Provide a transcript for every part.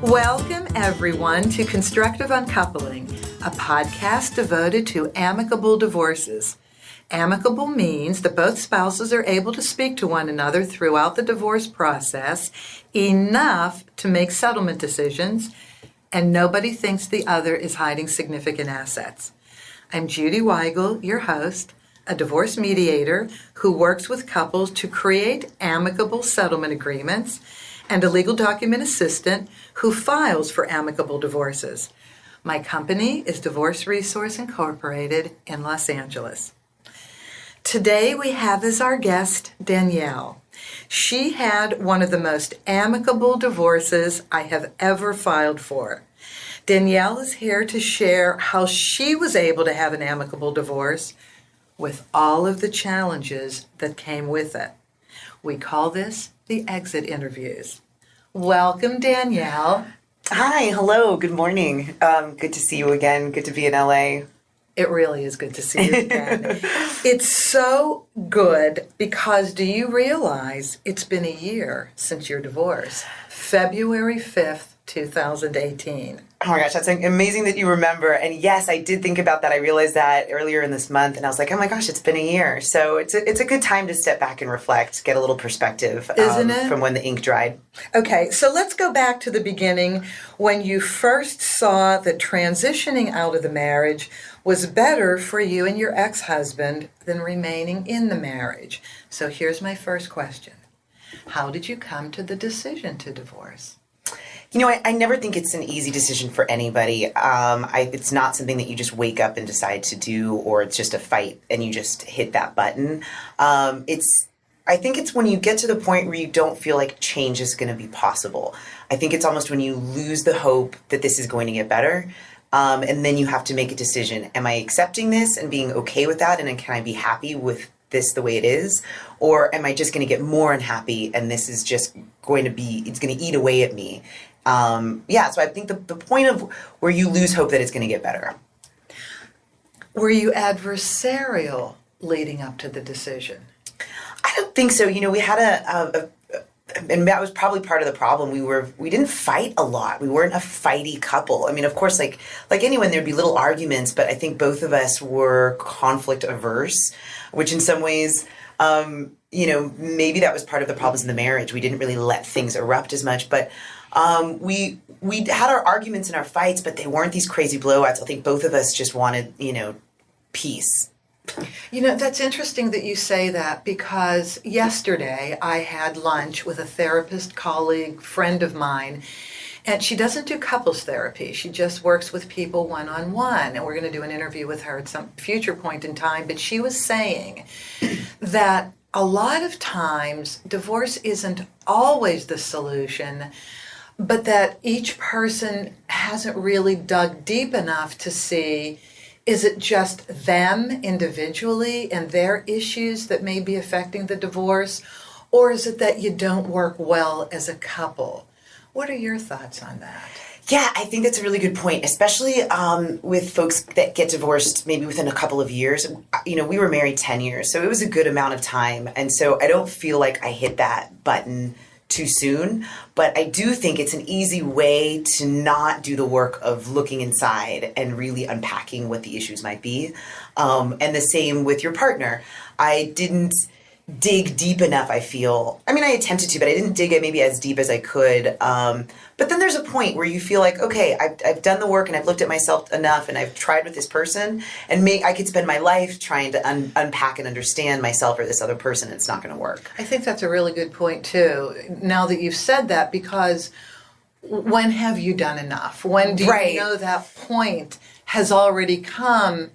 Welcome, everyone, to Constructive Uncoupling, a podcast devoted to amicable divorces. Amicable means that both spouses are able to speak to one another throughout the divorce process enough to make settlement decisions, and nobody thinks the other is hiding significant assets. I'm Judy Weigel, your host, a divorce mediator who works with couples to create amicable settlement agreements, and a legal document assistant who files for amicable divorces. My company is Divorce Resource Incorporated in Los Angeles. Today we have as our guest Danielle. She had one of the most amicable divorces I have ever filed for. Danielle is here to share how she was able to have an amicable divorce with all of the challenges that came with it. We call this the exit interviews. Welcome, Danielle. Hi, hello, good morning. Good to see you again. Good to be in LA. It really is good to see you again. It's so good because do you realize it's been a year since your divorce? February 5th, 2018. Oh my gosh, that's amazing that you remember. And yes, I did think about that. I realized that earlier in this month, and I was like, oh my gosh, it's been a year. So it's a good time to step back and reflect, get a little perspective Isn't it? From when the ink dried. Okay, so let's go back to the beginning when you first saw that transitioning out of the marriage was better for you and your ex-husband than remaining in the marriage. So here's my first question. How did you come to the decision to divorce? You know, I never think it's an easy decision for anybody. It's not something that you just wake up and decide to do, or it's just a fight and you just hit that button. I think it's when you get to the point where you don't feel like change is going to be possible. I think it's almost when you lose the hope that this is going to get better. And then you have to make a decision. Am I accepting this and being okay with that? And then can I be happy with this the way it is? Or am I just going to get more unhappy and this is just going to eat away at me? So I think the point of where you lose hope that it's going to get better. Were you adversarial leading up to the decision? I don't think so. You know, we had and that was probably part of the problem. We didn't fight a lot. We weren't a fighty couple. I mean, of course, like anyone, there'd be little arguments, but I think both of us were conflict averse, which in some ways, maybe that was part of the problems in the marriage. We didn't really let things erupt as much, but we had our arguments and our fights, but they weren't these crazy blowouts. I think both of us just wanted, peace. You know, that's interesting that you say that because yesterday I had lunch with a therapist colleague, friend of mine, and she doesn't do couples therapy. She just works with people one-on-one, and we're going to do an interview with her at some future point in time. But she was saying that a lot of times divorce isn't always the solution, but that each person hasn't really dug deep enough to see, is it just them individually and their issues that may be affecting the divorce, or is it that you don't work well as a couple? What are your thoughts on that? Yeah, I think that's a really good point, especially with folks that get divorced maybe within a couple of years. You know, we were married 10 years, so it was a good amount of time. And so I don't feel like I hit that button too soon, but I do think it's an easy way to not do the work of looking inside and really unpacking what the issues might be. And the same with your partner. I didn't dig deep enough, I feel. I mean, I attempted to, but I didn't dig it maybe as deep as I could. But then there's a point where you feel like, okay, I've done the work and I've looked at myself enough and I've tried with this person, and I could spend my life trying to unpack and understand myself or this other person, and it's not going to work. I think that's a really good point, too, now that you've said that, because when have you done enough? When do you know that point has already come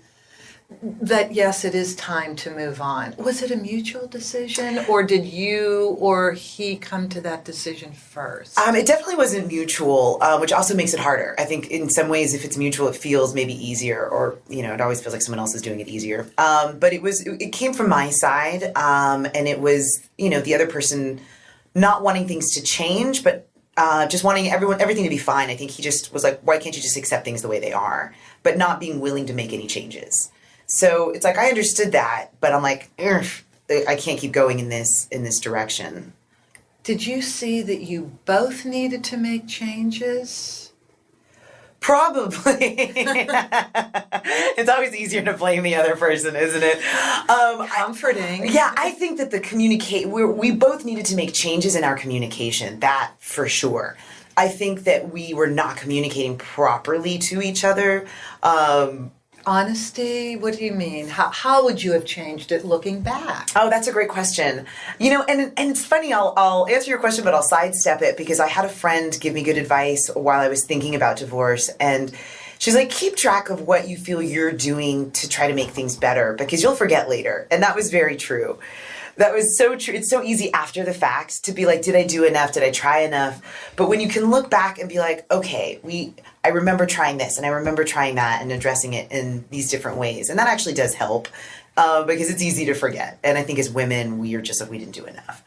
that, yes, it is time to move on? Was it a mutual decision, or did you or he come to that decision first? It definitely wasn't mutual, which also makes it harder. I think in some ways, if it's mutual, it feels maybe easier, or, it always feels like someone else is doing it easier. But it came from my side, and it was, the other person not wanting things to change, but just wanting everything to be fine. I think he just was like, why can't you just accept things the way they are, but not being willing to make any changes. So it's like, I understood that, but I'm like, I can't keep going in this direction. Did you see that you both needed to make changes? Probably. It's always easier to blame the other person, isn't it? Comforting. I think that we both needed to make changes in our communication, that for sure. I think that we were not communicating properly to each other. Honesty? What do you mean? How would you have changed it looking back? Oh, that's a great question. And it's funny, I'll answer your question, but I'll sidestep it because I had a friend give me good advice while I was thinking about divorce. And she's like, keep track of what you feel you're doing to try to make things better because you'll forget later. And that was very true. That was so true. It's so easy after the fact to be like, did I do enough? Did I try enough? But when you can look back and be like, okay, I remember trying this and I remember trying that and addressing it in these different ways. And that actually does help because it's easy to forget. And I think as women, we are just like, we didn't do enough.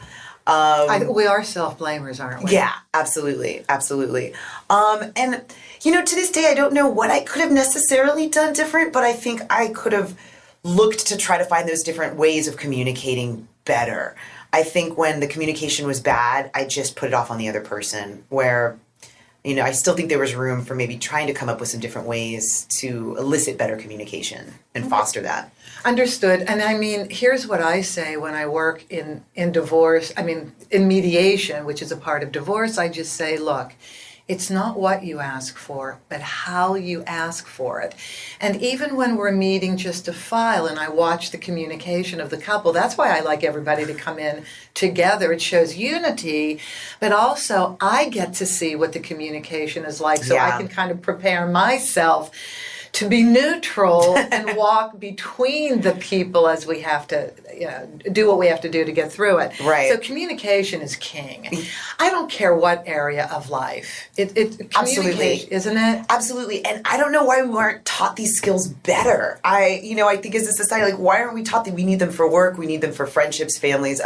We are self-blamers, aren't we? Yeah, absolutely. Absolutely. And, to this day, I don't know what I could have necessarily done different, but I think I could have looked to try to find those different ways of communicating better. I think when the communication was bad, I just put it off on the other person where, I still think there was room for maybe trying to come up with some different ways to elicit better communication and foster that. Understood. And I mean, here's what I say when I work in divorce, in mediation, which is a part of divorce, I just say, look, it's not what you ask for, but how you ask for it. And even when we're meeting just to file and I watch the communication of the couple, that's why I like everybody to come in together. It shows unity, but also I get to see what the communication is like so I can kind of prepare myself to be neutral and walk between the people as we have to do what we have to do to get through it. Right. So communication is king. I don't care what area of life. Absolutely. Isn't it? Absolutely. And I don't know why we weren't taught these skills better. I think as a society, like, why aren't we taught that we need them for work? We need them for friendships, families.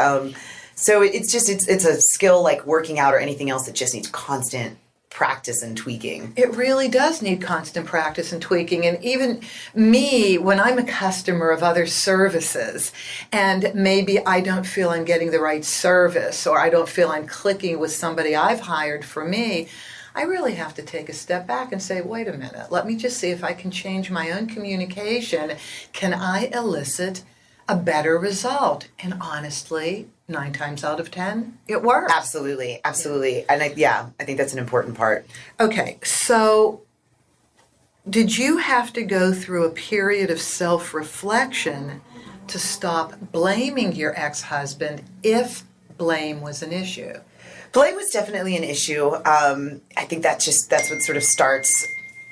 So it's a skill like working out or anything else that just needs constant practice and tweaking. It really does need constant practice and tweaking. And even me, when I'm a customer of other services and maybe I don't feel I'm getting the right service or I don't feel I'm clicking with somebody I've hired for me, I really have to take a step back and say, wait a minute, let me just see if I can change my own communication. Can I elicit a better result? And honestly, 9 times out of 10, it works. Absolutely. And I think that's an important part. Okay, so did you have to go through a period of self-reflection to stop blaming your ex-husband if blame was an issue? Blame was definitely an issue. I think that's what sort of starts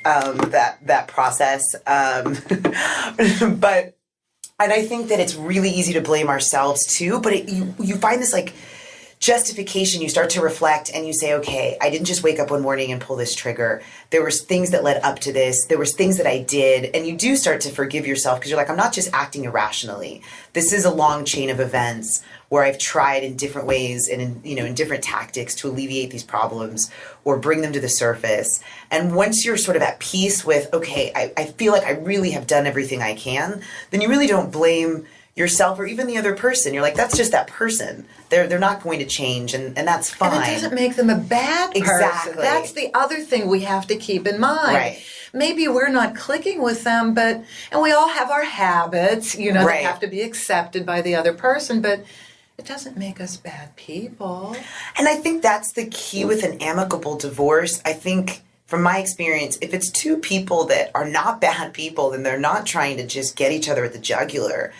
that process. And I think that it's really easy to blame ourselves too, but you find this like justification, you start to reflect and you say, okay, I didn't just wake up one morning and pull this trigger. There was things that led up to this. There was things that I did. And you do start to forgive yourself because you're like, I'm not just acting irrationally. This is a long chain of events where I've tried in different ways and in different tactics to alleviate these problems or bring them to the surface. And once you're sort of at peace with, okay, I feel like I really have done everything I can, then you really don't blame yourself or even the other person. You're like, that's just that person. They're not going to change, and that's fine. And it doesn't make them a bad person. Exactly. That's the other thing we have to keep in mind. Right. Maybe we're not clicking with them, and we all have our habits, that have to be accepted by the other person, but it doesn't make us bad people. And I think that's the key with an amicable divorce. I think from my experience, if it's two people that are not bad people, then they're not trying to just get each other at the jugular.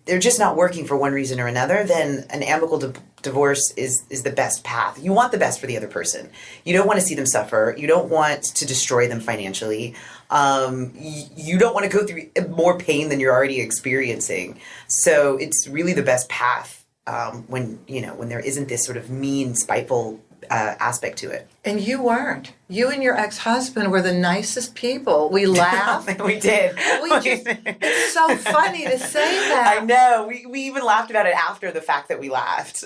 They're just not working for one reason or another, then an amicable divorce is the best path. You want the best for the other person. You don't want to see them suffer. You don't want to destroy them financially. You don't want to go through more pain than you're already experiencing. So it's really the best path when there isn't this sort of mean, spiteful aspect to it. And you weren't. You and your ex-husband were the nicest people. We laughed. We did. It's so funny to say that. I know. We even laughed about it after the fact that we laughed.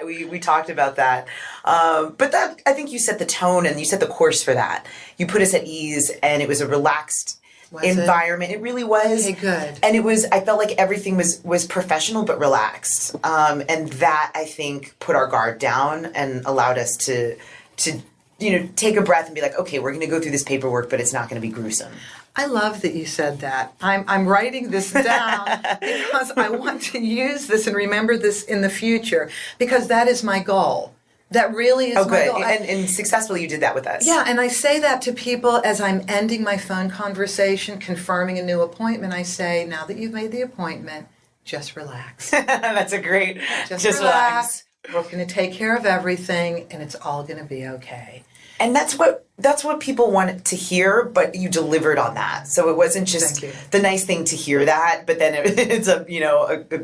We talked about that. But that, I think you set the tone and you set the course for that. You put us at ease, and it was a relaxed environment. It really was. Okay, good. And I felt like everything was professional but relaxed. And that, I think, put our guard down and allowed us to take a breath and be like, okay, we're going to go through this paperwork, but it's not going to be gruesome. I love that you said that. I'm writing this down because I want to use this and remember this in the future, because that is my goal. That really is my good. goal. And successfully you did that with us. Yeah, and I say that to people as I'm ending my phone conversation, confirming a new appointment. I say, now that you've made the appointment, just relax. That's a great, just relax. We're going to take care of everything, and it's all going to be okay. And that's what people wanted to hear, but you delivered on that. So it wasn't just the nice thing to hear that, but then it's a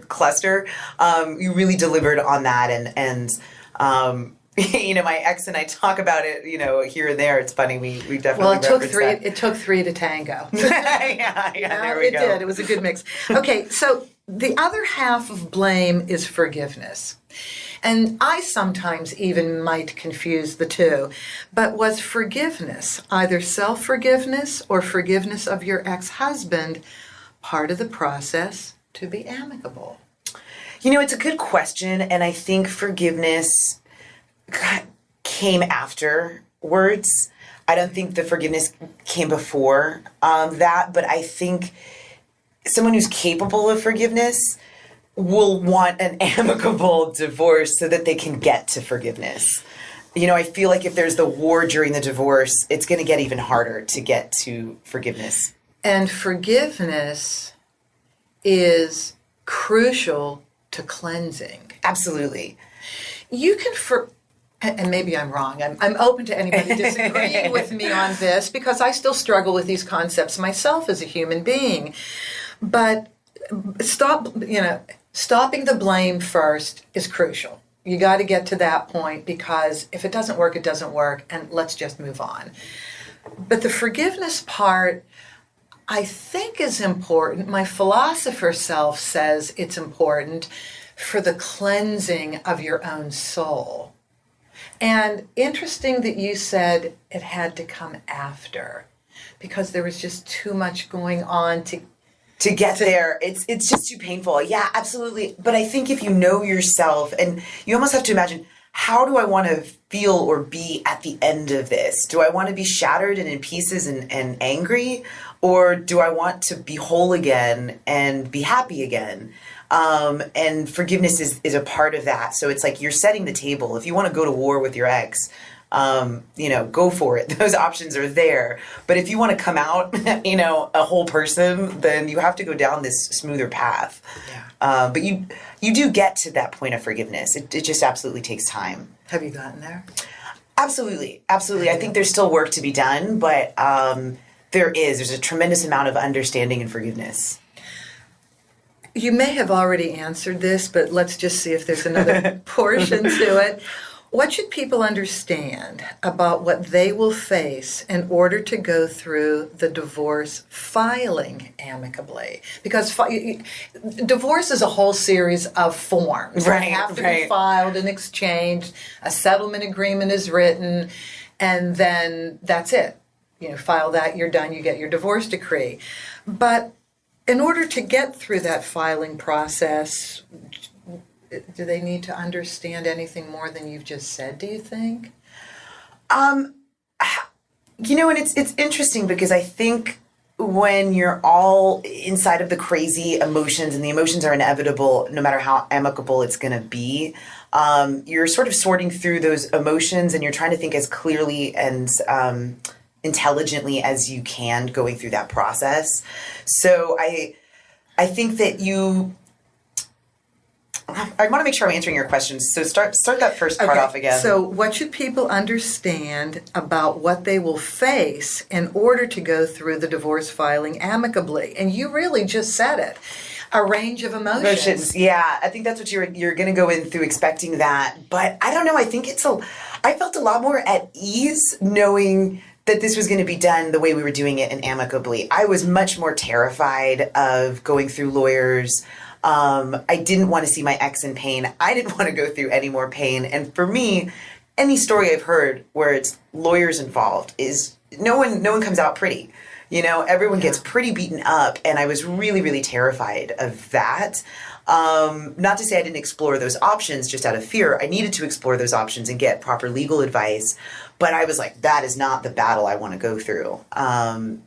cluster. You really delivered on that, and my ex and I talk about it, here and there. It's funny. We definitely it took three to tango. yeah, there we go. It did. It was a good mix. Okay, so the other half of blame is forgiveness. And I sometimes even might confuse the two. But was forgiveness, either self-forgiveness or forgiveness of your ex-husband, part of the process to be amicable? It's a good question, and I think forgiveness came afterwards. I don't think the forgiveness came before that, but I think someone who's capable of forgiveness will want an amicable divorce so that they can get to forgiveness. I feel like if there's the war during the divorce, it's going to get even harder to get to forgiveness. And forgiveness is crucial to cleansing. Absolutely. You can and maybe I'm wrong. I'm open to anybody disagreeing with me on this, because I still struggle with these concepts myself as a human being. But stopping the blame first is crucial. You got to get to that point, because if it doesn't work, it doesn't work, and let's just move on. But the forgiveness part, I think, is important. My philosopher self says it's important for the cleansing of your own soul. And interesting that you said it had to come after, because there was just too much going on to get there. It's just too painful. Yeah, absolutely. But I think if you know yourself, and you almost have to imagine, how do I want to feel or be at the end of this? Do I want to be shattered and in pieces and angry? Or do I want to be whole again and be happy again? And forgiveness is a part of that. So it's like you're setting the table. If you want to go to war with your ex, go for it. Those options are there. But if you want to come out, a whole person, then you have to go down this smoother path. Yeah. But you do get to that point of forgiveness. It just absolutely takes time. Have you gotten there? Absolutely. Absolutely. I think there's still work to be done, but there's a tremendous amount of understanding and forgiveness. You may have already answered this, but let's just see if there's another portion to it. What should people understand about what they will face in order to go through the divorce filing amicably? Because divorce is a whole series of forms. Right, they have to be filed and exchanged. A settlement agreement is written, and then that's it. File that, you're done, you get your divorce decree. But in order to get through that filing process, do they need to understand anything more than you've just said, do you think? And it's interesting, because I think when you're all inside of the crazy emotions, and the emotions are inevitable no matter how amicable it's going to be, you're sort of sorting through those emotions, and you're trying to think as clearly and intelligently as you can going through that process. So I think that I want to make sure I'm answering your questions. So start that first part off again. So what should people understand about what they will face in order to go through the divorce filing amicably? And you really just said it. A range of emotions. Yeah, I think that's what you're going to go in through, expecting that. But I don't know. I think I felt a lot more at ease knowing that this was going to be done the way we were doing it and amicably. I was much more terrified of going through lawyers. I didn't want to see my ex in pain. I didn't want to go through any more pain. And for me, any story I've heard where it's lawyers involved is no one comes out pretty. Everyone gets pretty beaten up, and I was really, really terrified of that. Not to say I didn't explore those options just out of fear. I needed to explore those options and get proper legal advice. But I was like, that is not the battle I want to go through.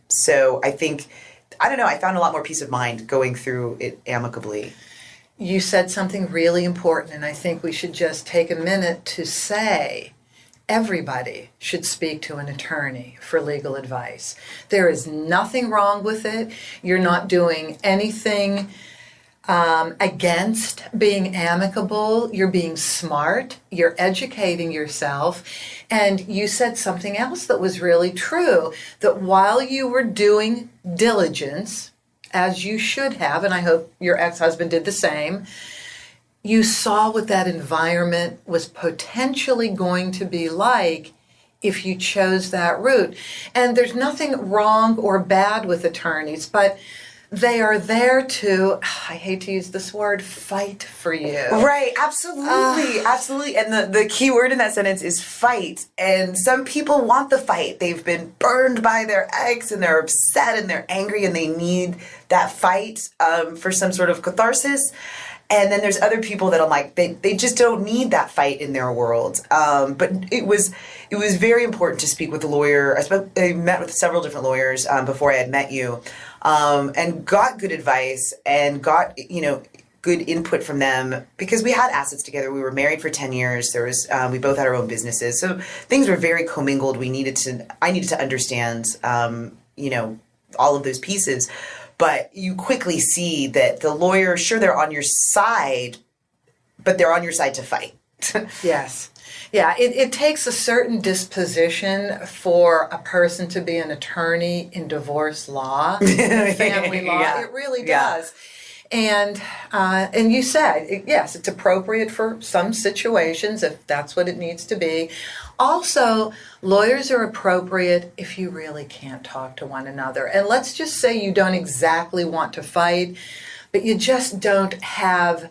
So I think, I don't know, I found a lot more peace of mind going through it amicably. You said something really important, and I think we should just take a minute to say everybody should speak to an attorney for legal advice. There is nothing wrong with it. You're not doing anything against being amicable. You're being smart. You're educating yourself. And you said something else that was really true, that while you were doing diligence, as you should have, and I hope your ex-husband did the same, you saw what that environment was potentially going to be like if you chose that route. And there's nothing wrong or bad with attorneys, but they are there to, I hate to use this word, fight for you. Right, absolutely, absolutely. And the key word in that sentence is fight. And some people want the fight. They've been burned by their ex, and they're upset, and they're angry, and they need that fight for some sort of catharsis. And then there's other people that I'm like, they just don't need that fight in their world. But it was very important to speak with a lawyer. I met with several different lawyers before I had met you, and got good advice and got, good input from them, because we had assets together. We were married for 10 years. There was, we both had our own businesses. So things were very commingled. I needed to understand, all of those pieces. But you quickly see that the lawyer, sure, they're on your side, but they're on your side to fight. Yes. Yeah, it takes a certain disposition for a person to be an attorney in divorce law, family law. Yeah. It really does. And you said, yes, it's appropriate for some situations if that's what it needs to be. Also, lawyers are appropriate if you really can't talk to one another. And let's just say you don't exactly want to fight, but you just don't have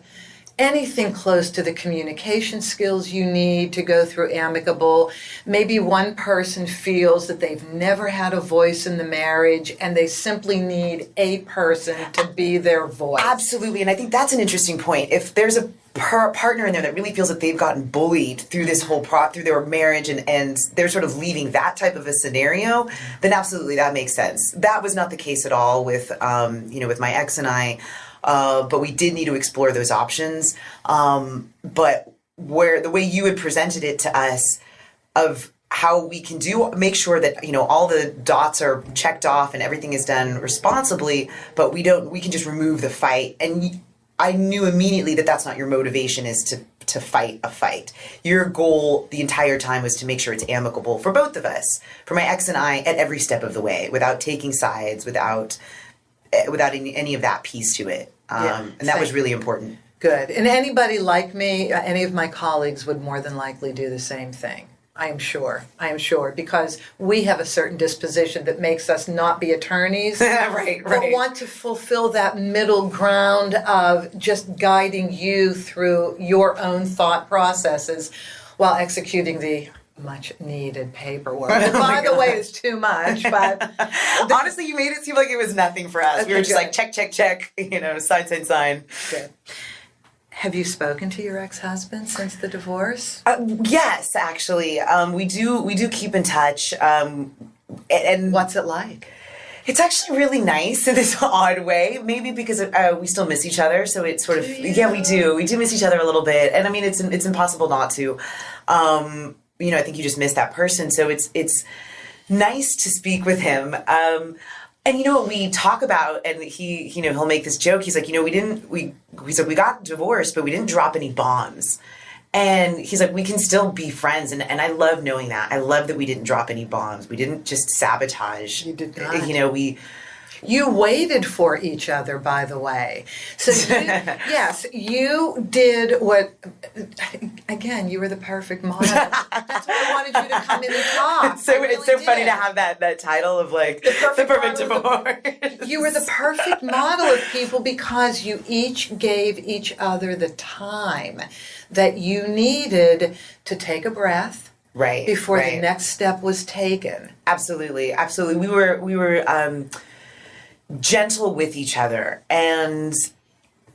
anything close to the communication skills you need to go through amicable. Maybe one person feels that they've never had a voice in the marriage and they simply need a person to be their voice. Absolutely. And I think that's an interesting point. If there's a partner in there that really feels that they've gotten bullied through this whole through their marriage, and they're sort of leaving that type of a scenario, then absolutely that makes sense. That was not the case at all with with my ex and I. But we did need to explore those options. But where the way you had presented it to us of how we can make sure that, all the dots are checked off and everything is done responsibly, but we can just remove the fight. And I knew immediately that that's not your motivation, is to fight a fight. Your goal the entire time was to make sure it's amicable for both of us, for my ex and I, at every step of the way, without taking sides, without any of that piece to it. And that was really important. Good. And anybody like me, any of my colleagues would more than likely do the same thing. I am sure, because we have a certain disposition that makes us not be attorneys. Right. But want to fulfill that middle ground of just guiding you through your own thought processes while executing the much needed paperwork. By the way, it's too much, but honestly, you made it seem like it was nothing for us. We were just like check, sign. Good. Have you spoken to your ex-husband since the divorce? Yes, actually, we do keep in touch. And what's it like? It's actually really nice in this odd way. Maybe because we still miss each other, so it's sort of we do miss each other a little bit. And I mean, it's impossible not to. I think you just miss that person. So it's nice to speak with him. And what we talk about, and he'll make this joke. He's like, we got divorced, but we didn't drop any bombs. And he's like, we can still be friends. And I love knowing that. I love that we didn't drop any bombs. We didn't just sabotage. You did not. You waited for each other, by the way. So you did what, again, you were the perfect model. That's why I wanted you to come in and talk. It's so funny to have that title of like the perfect divorce. You were the perfect model of people because you each gave each other the time that you needed to take a breath, Right. before the next step was taken. Absolutely. Absolutely. We were gentle with each other. And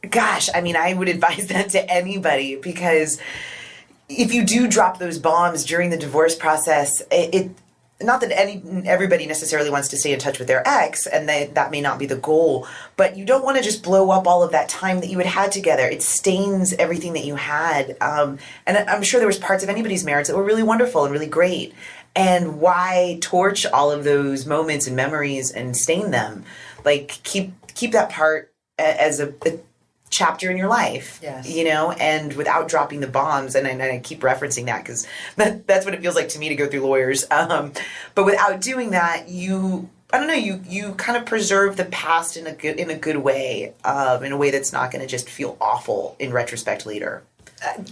gosh, I mean, I would advise that to anybody, because if you do drop those bombs during the divorce process, it not that everybody necessarily wants to stay in touch with their ex, and that may not be the goal, but you don't want to just blow up all of that time that you had together. It stains everything that you had. And I'm sure there was parts of anybody's marriage that were really wonderful and really great. And why torch all of those moments and memories and stain them? Like, keep that part as a chapter in your life, yes. And without dropping the bombs. And I keep referencing that because that's what it feels like to me to go through lawyers. But without doing that, you kind of preserve the past in a good way, in a way that's not going to just feel awful in retrospect later.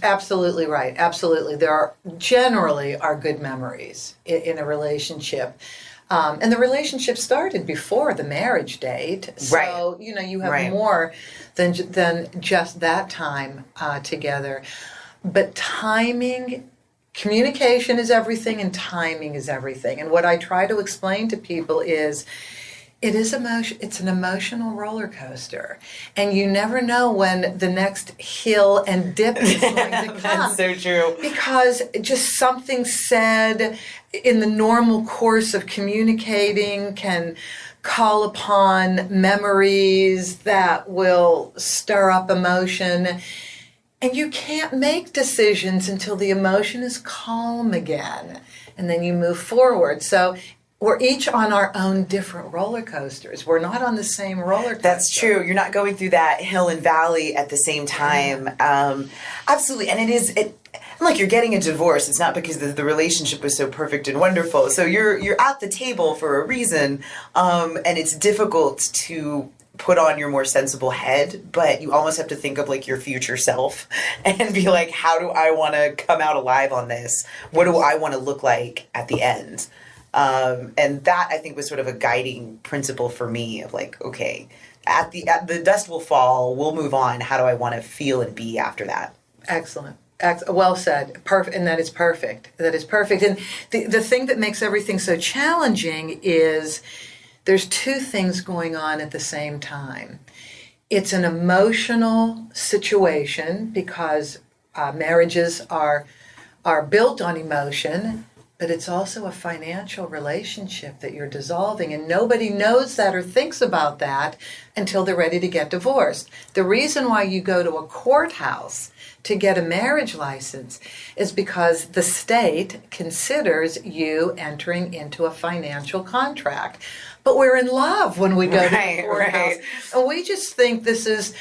Absolutely right. Absolutely. There are generally good memories in a relationship. And the relationship started before the marriage date. So, right. You have more than just that time together. But timing, communication is everything, and timing is everything. And what I try to explain to people is, it's an emotional roller coaster. And you never know when the next hill and dip is going to come. That's so true. Because just something said in the normal course of communicating can call upon memories that will stir up emotion. And you can't make decisions until the emotion is calm again. And then you move forward. So we're each on our own different roller coasters. We're not on the same roller coaster. That's true. You're not going through that hill and valley at the same time. Absolutely. And like, you're getting a divorce. It's not because the relationship was so perfect and wonderful. So you're at the table for a reason. And it's difficult to put on your more sensible head, but you almost have to think of like your future self and be like, how do I want to come out alive on this? What do I want to look like at the end? And that, I think, was sort of a guiding principle for me of like, okay, at the dust will fall, we'll move on. How do I want to feel and be after that? Excellent. Well said. Perfect. And that is perfect. That is perfect. And the thing that makes everything so challenging is there's two things going on at the same time. It's an emotional situation because marriages are built on emotion. But it's also a financial relationship that you're dissolving, and nobody knows that or thinks about that until they're ready to get divorced. The reason why you go to a courthouse to get a marriage license is because the state considers you entering into a financial contract. But we're in love when we go to the courthouse. Right. And we just think this is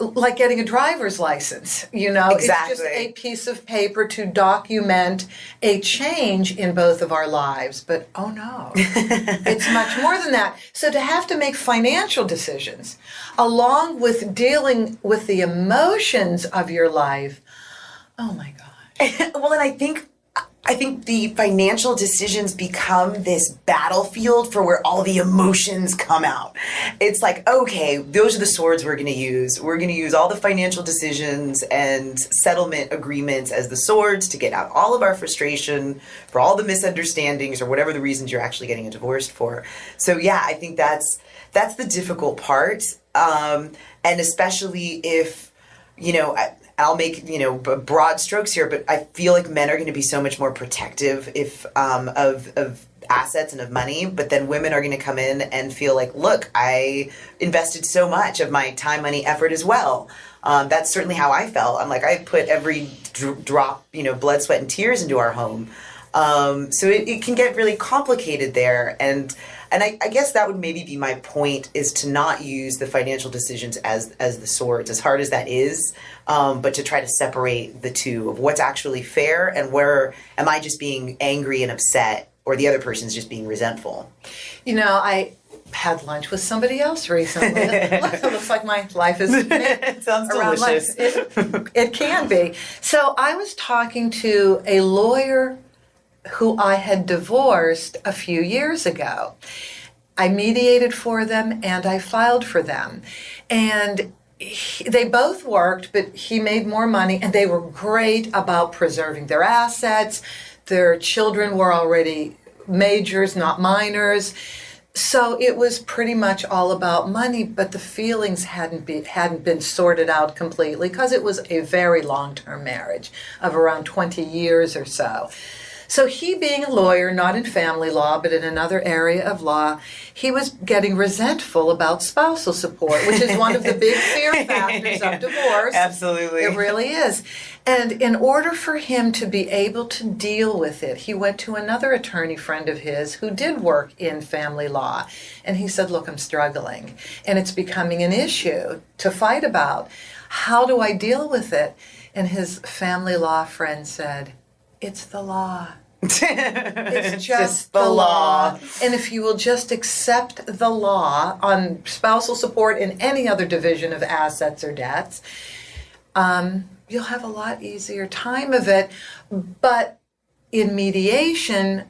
like getting a driver's license, Exactly. It's just a piece of paper to document a change in both of our lives. But oh no, it's much more than that. So to have to make financial decisions along with dealing with the emotions of your life, oh my gosh. Well, and I think the financial decisions become this battlefield for where all the emotions come out. It's like, okay, those are the swords we're going to use. We're going to use all the financial decisions and settlement agreements as the swords to get out all of our frustration for all the misunderstandings or whatever the reasons you're actually getting a divorce for. So yeah, I think that's the difficult part. And especially if, I'll make, broad strokes here, but I feel like men are going to be so much more protective of assets and of money, but then women are going to come in and feel like, look, I invested so much of my time, money, effort as well. That's certainly how I felt. I'm like, I put every drop, blood, sweat, and tears into our home. So it can get really complicated there. And I guess that would maybe be my point, is to not use the financial decisions as the swords, as hard as that is, but to try to separate the two of what's actually fair and where am I just being angry and upset or the other person's just being resentful. I had lunch with somebody else recently. It looks like my life is it sounds delicious. It can be. So I was talking to a lawyer who I had divorced a few years ago. I mediated for them and I filed for them. And they both worked, but he made more money, and they were great about preserving their assets. Their children were already majors, not minors. So it was pretty much all about money, but the feelings hadn't been sorted out completely because it was a very long-term marriage of around 20 years or so. So he, being a lawyer, not in family law, but in another area of law, he was getting resentful about spousal support, which is one of the big fear factors of divorce. Absolutely. It really is. And in order for him to be able to deal with it, he went to another attorney friend of his who did work in family law. And he said, look, I'm struggling. And it's becoming an issue to fight about. How do I deal with it? And his family law friend said, it's the law. It's just the law. And if you will just accept the law on spousal support in any other division of assets or debts, you'll have a lot easier time of it. But in mediation,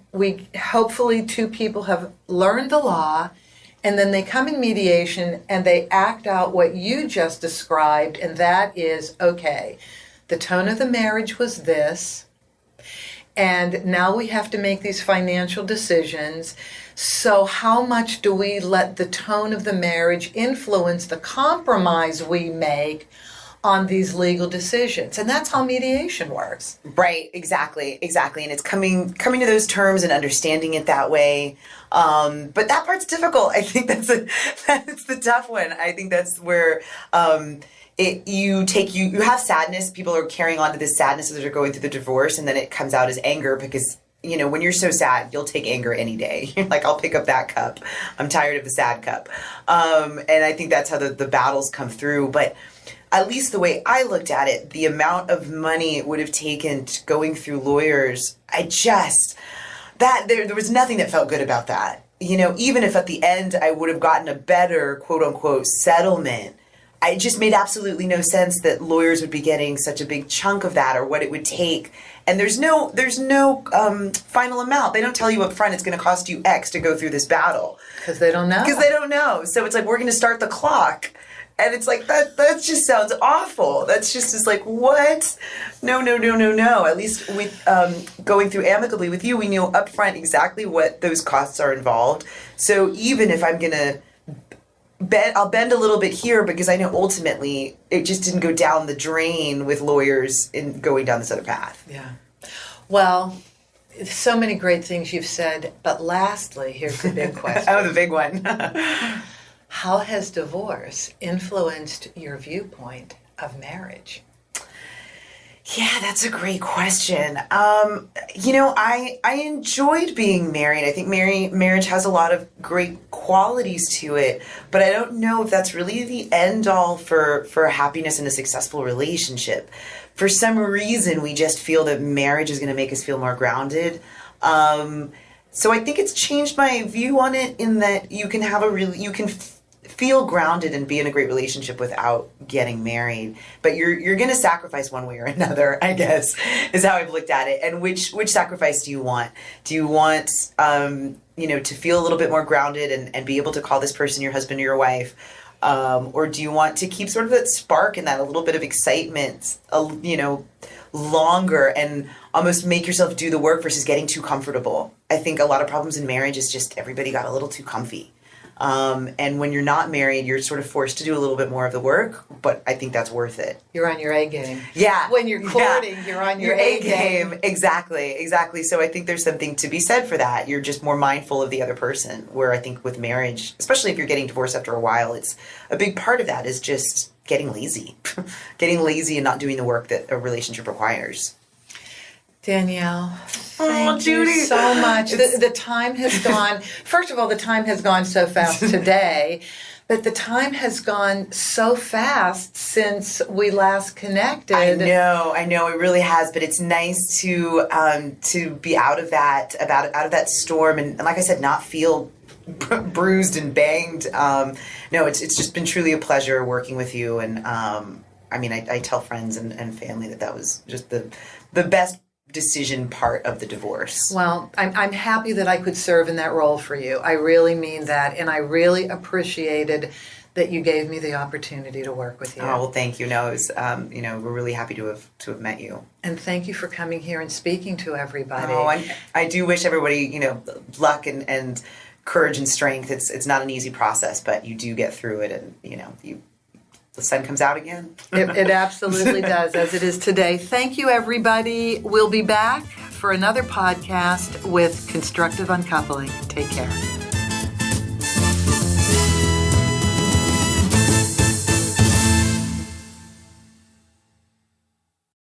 hopefully two people have learned the law, and then they come in mediation and they act out what you just described, and that is, okay, the tone of the marriage was this, and now we have to make these financial decisions. So how much do we let the tone of the marriage influence the compromise we make on these legal decisions? And that's how mediation works. Right, exactly. And it's coming to those terms and understanding it that way. But that part's difficult. I think that's the tough one. I think that's where you have sadness. People are carrying on to this sadness as they're going through the divorce, and then it comes out as anger because, when you're so sad, you'll take anger any day. You're like, I'll pick up that cup. I'm tired of the sad cup. And I think that's how the battles come through. But at least the way I looked at it, the amount of money it would have taken going through lawyers, there was nothing that felt good about that. Even if at the end I would have gotten a better, quote unquote, settlement, it just made absolutely no sense that lawyers would be getting such a big chunk of that, or what it would take. And there's no final amount. They don't tell you up front it's going to cost you X to go through this battle. Because they don't know. So it's like, we're going to start the clock. And it's like, that just sounds awful. That's just like, what? No. At least with going through amicably with you, we knew up front exactly what those costs are involved. So even if I'm going to I'll bend a little bit here, because I know ultimately it just didn't go down the drain with lawyers in going down this other path. Yeah. Well, so many great things you've said, but lastly, here's the big question. Oh, the big one. How has divorce influenced your viewpoint of marriage? Yeah, that's a great question. I enjoyed being married. I think marriage has a lot of great qualities to it, but I don't know if that's really the end all for happiness in a successful relationship. For some reason, we just feel that marriage is going to make us feel more grounded. So I think it's changed my view on it, in that you can feel grounded and be in a great relationship without getting married, but you're going to sacrifice one way or another, I guess, is how I've looked at it. And which sacrifice do you want? Do you want to feel a little bit more grounded and be able to call this person your husband or your wife, or do you want to keep sort of that spark and that a little bit of excitement longer, and almost make yourself do the work versus getting too comfortable? I think a lot of problems in marriage is just everybody got a little too comfy. And when you're not married, you're sort of forced to do a little bit more of the work, but I think that's worth it. You're on your A game. Yeah. When you're courting, you're on your A game. Exactly. So I think there's something to be said for that. You're just more mindful of the other person, where I think with marriage, especially if you're getting divorced after a while, it's a big part of that is just getting lazy. Getting lazy and not doing the work that a relationship requires. Danielle, thank you so much. The time has gone. First of all, the time has gone so fast today, but the time has gone so fast since we last connected. I know, it really has. But it's nice to be out of that storm, and like I said, not feel bruised and banged. No, it's just been truly a pleasure working with you, and I tell friends and family that was just the best decision part of the divorce. Well, I'm happy that I could serve in that role for you. I really mean that, and I really appreciated that you gave me the opportunity to work with you. Oh, well, thank you. No, it was, we're really happy to have met you. And thank you for coming here and speaking to everybody. Oh, I do wish everybody, luck and courage and strength. It's not an easy process, but you do get through it, and the sun comes out again. It absolutely does, as it is today. Thank you, everybody. We'll be back for another podcast with Constructive Uncoupling. Take care.